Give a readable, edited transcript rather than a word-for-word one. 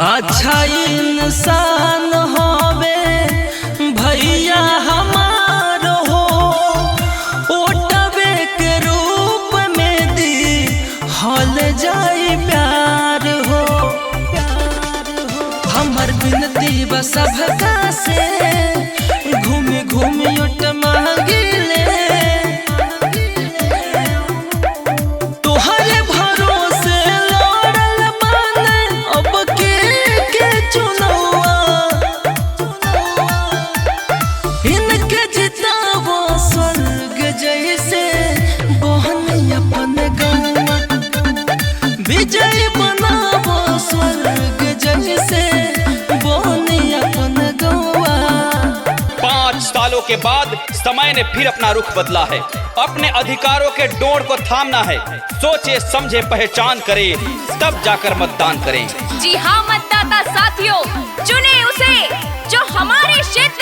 अच्छा इंसान होवे भैया हमार हो, ओटबे के रूप में दी हल जाई प्यार हो। हमर विनती बस सबका से घूमी घूमी ओट मांगिले, तोहरे भरोसे लड़ल माने अब के चुनौआ। इनके जितावो स्वर्ग जैसे बहन अपन गौआ, विजय बनावो स्वर्ग जैसे बहन अपन गौआ। 5 सालों के बाद समय ने फिर अपना रुख बदला है। अपने अधिकारों के डोर को थामना है। सोचे समझे पहचान करें, तब जाकर मतदान करें। जी हाँ मतदाता साथियों, चुने उसे जो हमारे क्षेत्र